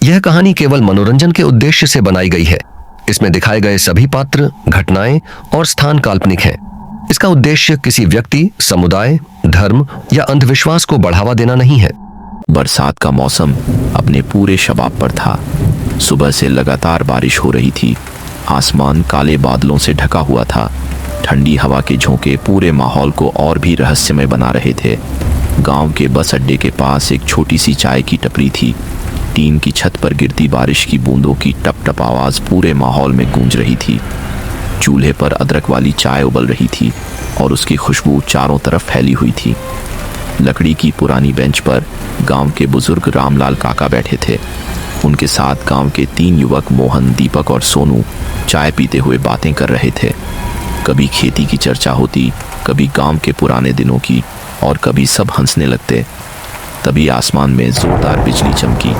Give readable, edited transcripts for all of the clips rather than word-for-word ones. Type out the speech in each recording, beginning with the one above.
यह कहानी केवल मनोरंजन के उद्देश्य से बनाई गई है। इसमें दिखाए गए सभी पात्र, घटनाएं और स्थान काल्पनिक हैं। इसका उद्देश्य किसी व्यक्ति, समुदाय, धर्म या अंधविश्वास को बढ़ावा देना नहीं है। बरसात का मौसम अपने पूरे शबाब पर था। सुबह से लगातार बारिश हो रही थी। आसमान काले बादलों से ढका हुआ था। ठंडी हवा के झोंके पूरे माहौल को और भी रहस्यमय बना रहे थे। गांव के बस अड्डे के पास एक छोटी सी चाय की टपरी थी। टीन की छत पर गिरती बारिश की बूंदों की टप टप आवाज पूरे माहौल में गूंज रही थी। चूल्हे पर अदरक वाली चाय उबल रही थी और उसकी खुशबू चारों तरफ फैली हुई थी। लकड़ी की पुरानी बेंच पर गांव के बुजुर्ग रामलाल काका बैठे थे। उनके साथ गांव के 3 युवक मोहन, दीपक और सोनू चाय पीते हुए बातें कर रहे थे। कभी खेती की चर्चा होती, कभी गांव के पुराने दिनों की, और कभी सब हंसने लगते। तभी आसमान में जोरदार बिजली चमकी।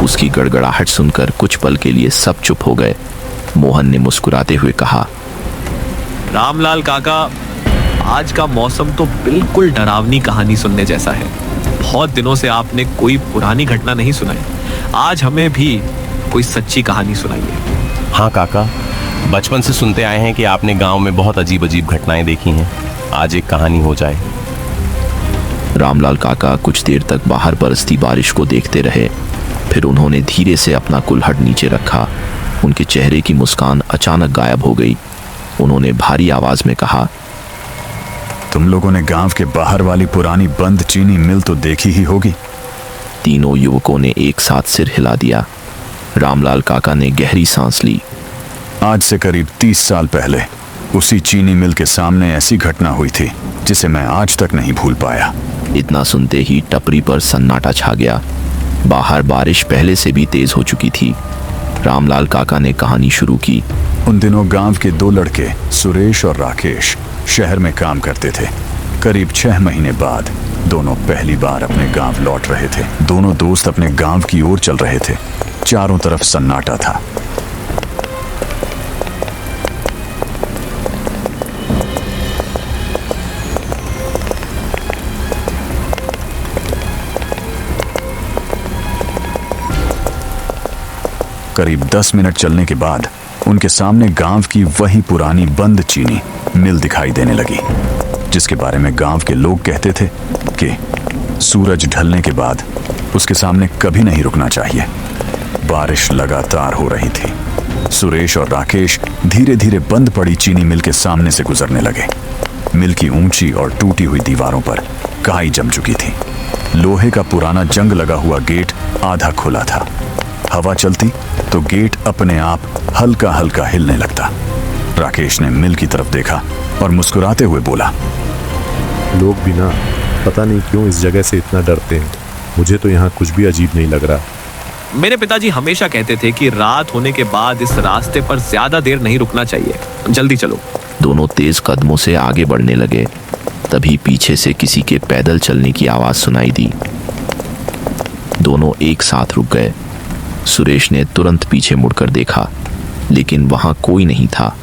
उसकी गड़गड़ाहट सुनकर कुछ पल के लिए सब चुप हो गए। मोहन ने मुस्कुराते हुए कहा, रामलाल काका, आज का मौसम तो बिल्कुल डरावनी कहानी सुनने जैसा है। बहुत दिनों से आपने कोई पुरानी घटना नहीं सुनाई। आज हमें भी कोई सच्ची कहानी सुनाइए। हाँ काका, बचपन से सुनते आए हैं कि आपने गांव में बहुत अजीब अजीब घटनाएं देखी हैं। आज एक कहानी हो जाए। रामलाल काका कुछ देर तक बाहर बरसती बारिश को देखते रहे। फिर उन्होंने धीरे से अपना कुल्हड़ नीचे रखा। उनके चेहरे की मुस्कान अचानक गायब हो गई। उन्होंने भारी आवाज में कहा, तुम लोगों ने गांव के बाहर वाली पुरानी बंद चीनी मिल तो देखी ही होगी। तीनों युवकों ने एक साथ सिर हिला दिया। रामलाल काका ने गहरी सांस ली। आज से करीब 30 साल पहले उसी चीनी मिल के सामने ऐसी घटना हुई थी जिसे मैं आज तक नहीं भूल पाया। इतना सुनते ही टपरी पर सन्नाटा छा गया। बाहर बारिश पहले से भी तेज हो चुकी थी। रामलाल काका ने कहानी शुरू की। उन दिनों गांव के 2 लड़के सुरेश और राकेश शहर में काम करते थे। करीब 6 महीने बाद दोनों पहली बार अपने गांव लौट रहे थे। दोनों दोस्त अपने गांव की ओर चल रहे थे। चारों तरफ सन्नाटा था। करीब 10 मिनट चलने के बाद उनके सामने गांव की वही पुरानी बंद चीनी मिल दिखाई देने लगी, जिसके बारे में गांव के लोग कहते थे कि सूरज ढलने के बाद उसके सामने कभी नहीं रुकना चाहिए। बारिश लगातार हो रही थी। सुरेश और राकेश धीरे धीरे बंद पड़ी चीनी मिल के सामने से गुजरने लगे। मिल की ऊंची और टूटी हुई दीवारों पर काई जम चुकी थी। लोहे का पुराना जंग लगा हुआ गेट आधा खुला था। हवा चलती तो गेट अपने आप हल्का हल्का हिलने लगता। राकेश ने मिल की तरफ देखा और मुस्कुराते हुए बोला, लोग भी ना पता नहीं क्यों इस जगह से इतना डरते हैं। मुझे तो यहाँ कुछ भी अजीब नहीं लग रहा। मेरे पिताजी हमेशा कहते थे कि रात होने के बाद इस रास्ते पर ज्यादा देर नहीं रुकना चाहिए। जल्दी चलो। दोनों तेज कदमों से आगे बढ़ने लगे। तभी पीछे से किसी के पैदल चलने की आवाज सुनाई दी। दोनों एक साथ रुक गए। सुरेश ने तुरंत पीछे मुड़कर देखा, लेकिन वहां कोई नहीं था,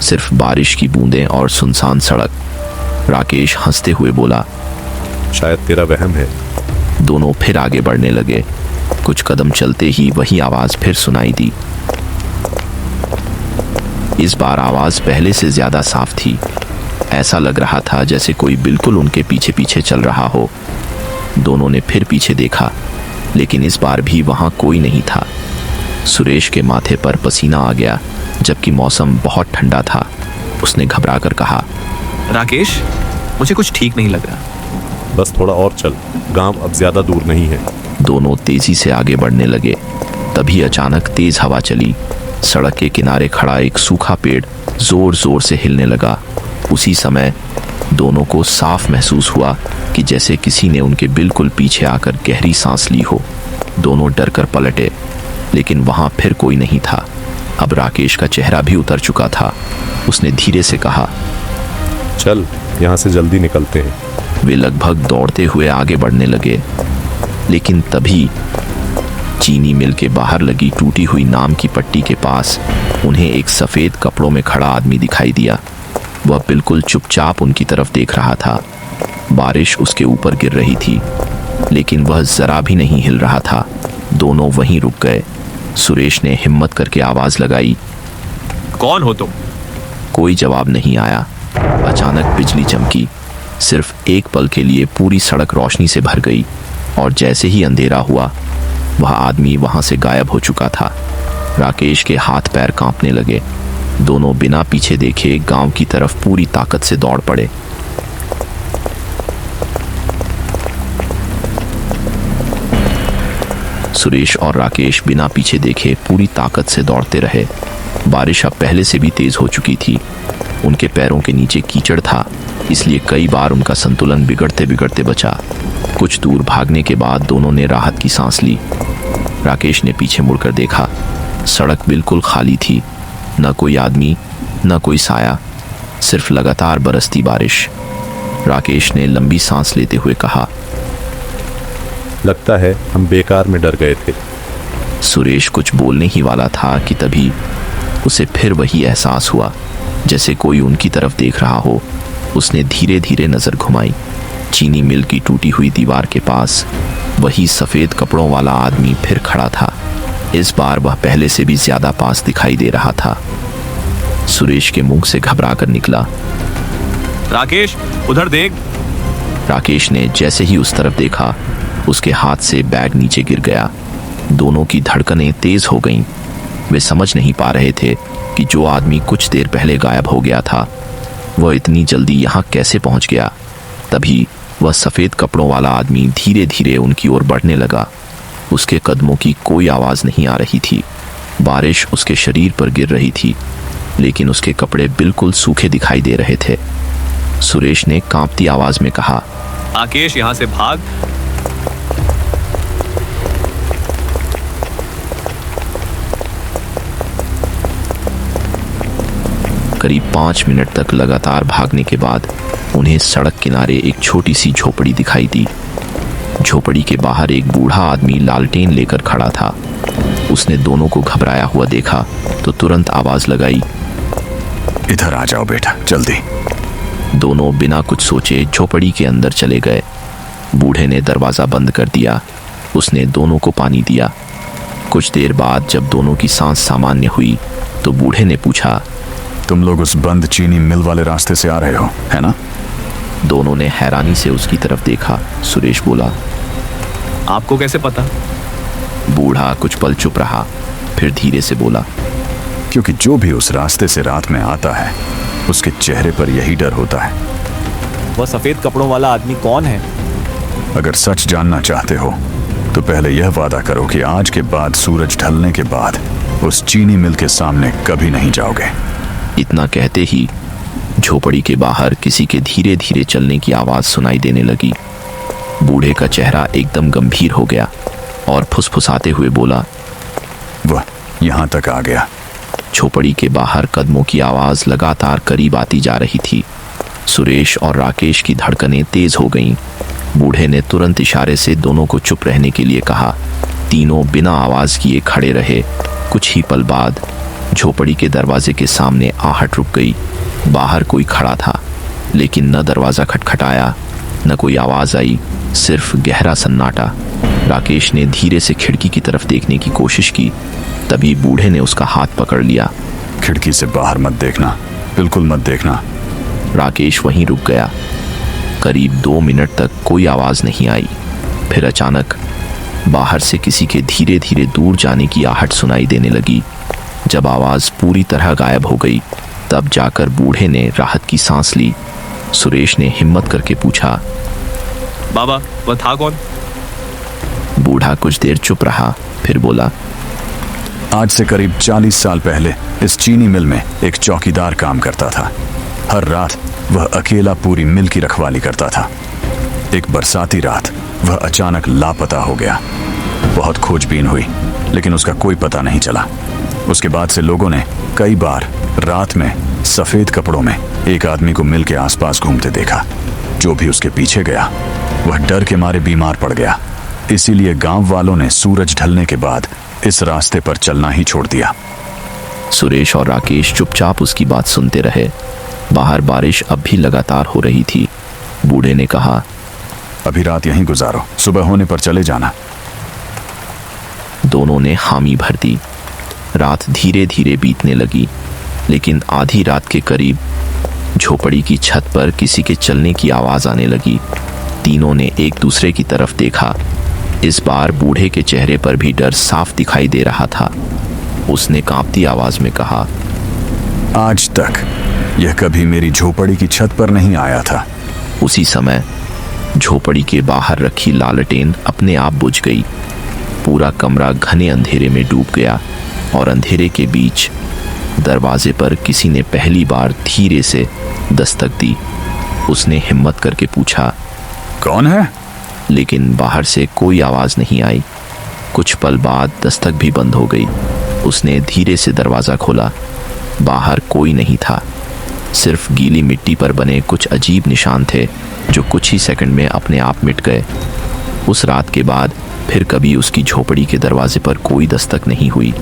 सिर्फ बारिश की बूंदें और सुनसान सड़क। राकेश हंसते हुए बोला, शायद तेरा वहम है। दोनों फिर आगे बढ़ने लगे। कुछ कदम चलते ही वही आवाज फिर सुनाई दी। इस बार आवाज पहले से ज्यादा साफ थी। ऐसा लग रहा था जैसे कोई बिल्कुल उनके पीछे पीछे चल रहा हो। दोनों ने फिर पीछे देखा, लेकिन इस बार भी वहां कोई नहीं था। सुरेश के माथे पर पसीना आ गया, जबकि मौसम बहुत ठंडा था। उसने घबराकर कहा, राकेश, मुझे कुछ ठीक नहीं लग रहा। बस थोड़ा और चल, गांव अब ज्यादा दूर नहीं है। दोनों तेजी से आगे बढ़ने लगे। तभी अचानक तेज हवा चली। सड़क के किनारे खड़ा एक सूखा पेड़ जोर जोर से हिलने लगा। उसी समय दोनों को साफ महसूस हुआ कि जैसे किसी ने उनके बिल्कुल पीछे आकर गहरी सांस ली हो। दोनों डर कर पलटे, लेकिन वहां फिर कोई नहीं था। अब राकेश का चेहरा भी उतर चुका था। उसने धीरे से कहा, चल यहाँ से जल्दी निकलते हैं। वे लगभग दौड़ते हुए आगे बढ़ने लगे, लेकिन तभी चीनी मिल के बाहर लगी टूटी हुई नाम की पट्टी के पास उन्हें एक सफेद कपड़ों में खड़ा आदमी दिखाई दिया। वह बिल्कुल चुपचाप उनकी तरफ देख रहा था। बारिश उसके ऊपर गिर रही थी, लेकिन वह जरा भी नहीं हिल रहा था। दोनों वहीं रुक गए। सुरेश ने हिम्मत करके आवाज लगाई। कौन हो तुम? कोई जवाब नहीं आया। अचानक बिजली चमकी। सिर्फ एक पल के लिए पूरी सड़क रोशनी से भर गई और जैसे ही अंधेरा हुआ वह आदमी वहां से गायब हो चुका था। राकेश के हाथ पैर कांपने लगे। दोनों बिना पीछे देखे गांव की तरफ पूरी ताकत से दौड़ पड़े। सुरेश और राकेश बिना पीछे देखे पूरी ताकत से दौड़ते रहे। बारिश अब पहले से भी तेज हो चुकी थी। उनके पैरों के नीचे कीचड़ था, इसलिए कई बार उनका संतुलन बिगड़ते बिगड़ते बचा। कुछ दूर भागने के बाद दोनों ने राहत की सांस ली। राकेश ने पीछे मुड़कर देखा। सड़क बिल्कुल खाली थी। न कोई आदमी, न कोई साया, सिर्फ लगातार बरसती बारिश। राकेश ने लंबी सांस लेते हुए कहा, लगता है हम बेकार में डर गए थे। सुरेश कुछ बोलने ही वाला था कि तभी उसे फिर वही एहसास हुआ जैसे कोई उनकी तरफ देख रहा हो। उसने धीरे धीरे नजर घुमाई। चीनी मिल की टूटी हुई दीवार के पास वही सफेद कपड़ों वाला आदमी फिर खड़ा था। इस बार वह पहले से भी ज्यादा पास दिखाई दे रहा था। सुरेश के मुंह से घबरा कर निकला, राकेश, उधर देख। राकेश ने जैसे ही उस तरफ देखा उसके हाथ से बैग नीचे गिर गया। दोनों की धड़कनें तेज हो गईं। वे समझ नहीं पा रहे थे कि जो आदमी कुछ देर पहले गायब हो गया था वह इतनी जल्दी यहाँ कैसे पहुंच गया। तभी वह सफेद कपड़ों वाला आदमी धीरे धीरे उनकी ओर बढ़ने लगा। उसके कदमों की कोई आवाज नहीं आ रही थी। बारिश उसके शरीर पर गिर रही थी, लेकिन उसके कपड़े बिल्कुल सूखे दिखाई दे रहे थे। सुरेश ने कांपती आवाज में कहा, राकेश, यहाँ से भाग। करीब 5 मिनट तक लगातार भागने के बाद उन्हें सड़क किनारे एक छोटी सी झोपड़ी दिखाई दी। झोपड़ी के बाहर एक बूढ़ा आदमी लालटेन लेकर खड़ा था। उसने दोनों को घबराया हुआ देखा तो तुरंत आवाज लगाई, इधर आ जाओ बेटा, जल्दी। दोनों बिना कुछ सोचे झोपड़ी के अंदर चले गए। बूढ़े ने दरवाजा बंद कर दिया। उसने दोनों को पानी दिया। कुछ देर बाद जब दोनों की सांस सामान्य हुई तो बूढ़े ने पूछा, तुम लोग उस बंद चीनी मिल वाले रास्ते से आ रहे हो, है ना? दोनों ने हैरानी से उसकी तरफ देखा। सुरेश बोला, आपको कैसे पता? बूढ़ा कुछ पल चुप रहा, फिर धीरे से बोला, क्योंकि जो भी उस रास्ते से रात में आता है उसके चेहरे पर यही डर होता है। वह सफेद कपड़ों वाला आदमी कौन है? अगर सच जानना चाहते हो तो पहले यह वादा करो कि आज के बाद सूरज ढलने के बाद उस चीनी मिल के सामने कभी नहीं जाओगे। इतना कहते ही झोपड़ी के बाहर किसी के धीरे धीरे चलने की आवाज सुनाई देने लगी। बूढ़े का चेहरा एकदम गंभीर हो गया और फुसफुसाते हुए बोला, वह यहाँ तक आ गया। झोपड़ी के बाहर कदमों की आवाज लगातार करीब आती जा रही थी। सुरेश और राकेश की धड़कनें तेज हो गईं। बूढ़े ने तुरंत इशारे से दोनों को चुप रहने के लिए कहा। तीनों बिना आवाज किए खड़े रहे। कुछ ही पल बाद झोपड़ी के दरवाजे के सामने आहट रुक गई। बाहर कोई खड़ा था, लेकिन न दरवाजा खटखटाया न कोई आवाज आई, सिर्फ गहरा सन्नाटा। राकेश ने धीरे से खिड़की की तरफ देखने की कोशिश की, तभी बूढ़े ने उसका हाथ पकड़ लिया। खिड़की से बाहर मत देखना, बिल्कुल मत देखना। राकेश वहीं रुक गया। करीब 2 मिनट तक कोई आवाज नहीं आई। फिर अचानक बाहर से किसी के धीरे धीरे दूर जाने की आहट सुनाई देने लगी। जब आवाज पूरी तरह गायब हो गई तब जाकर बूढ़े ने राहत की सांस ली। सुरेश ने हिम्मत करके पूछा, बाबा, वह था कौन? बूढ़ा कुछ देर चुप रहा, फिर बोला, आज से करीब 40 साल पहले इस चीनी मिल में एक चौकीदार काम करता था। हर रात वह अकेला पूरी मिल की रखवाली करता था। एक बरसाती रात वह अचानक लापता हो गया। बहुत खोजबीन हुई, लेकिन उसका कोई पता नहीं चला। उसके बाद से लोगों ने कई बार रात में सफेद कपड़ों में एक आदमी को मिल के आसपास घूमते देखा। जो भी उसके पीछे गया वह डर के मारे बीमार पड़ गया। इसीलिए गांव वालों ने सूरज ढलने के बाद इस रास्ते पर चलना ही छोड़ दिया। सुरेश और राकेश चुपचाप उसकी बात सुनते रहे। बाहर बारिश अब भी लगातार हो रही थी। बूढ़े ने कहा, अभी रात यहीं गुजारो, सुबह होने पर चले जाना। दोनों ने हामी भर दी। रात धीरे धीरे बीतने लगी, लेकिन आधी रात के करीब झोपड़ी की छत पर किसी के चलने की आवाज़ आने लगी। तीनों ने एक दूसरे की तरफ देखा। इस बार बूढ़े के चेहरे पर भी डर साफ दिखाई दे रहा था। उसने कांपती आवाज़ में कहा, आज तक यह कभी मेरी झोपड़ी की छत पर नहीं आया था। उसी समय झोपड़ी के बाहर रखी लालटेन अपने आप बुझ गई। पूरा कमरा घने अंधेरे में डूब गया और अंधेरे के बीच दरवाजे पर किसी ने पहली बार धीरे से दस्तक दी। उसने हिम्मत करके पूछा, कौन है? लेकिन बाहर से कोई आवाज़ नहीं आई। कुछ पल बाद दस्तक भी बंद हो गई। उसने धीरे से दरवाज़ा खोला। बाहर कोई नहीं था, सिर्फ गीली मिट्टी पर बने कुछ अजीब निशान थे जो कुछ ही सेकंड में अपने आप मिट गए। उस रात के बाद फिर कभी उसकी झोपड़ी के दरवाजे पर कोई दस्तक नहीं हुई।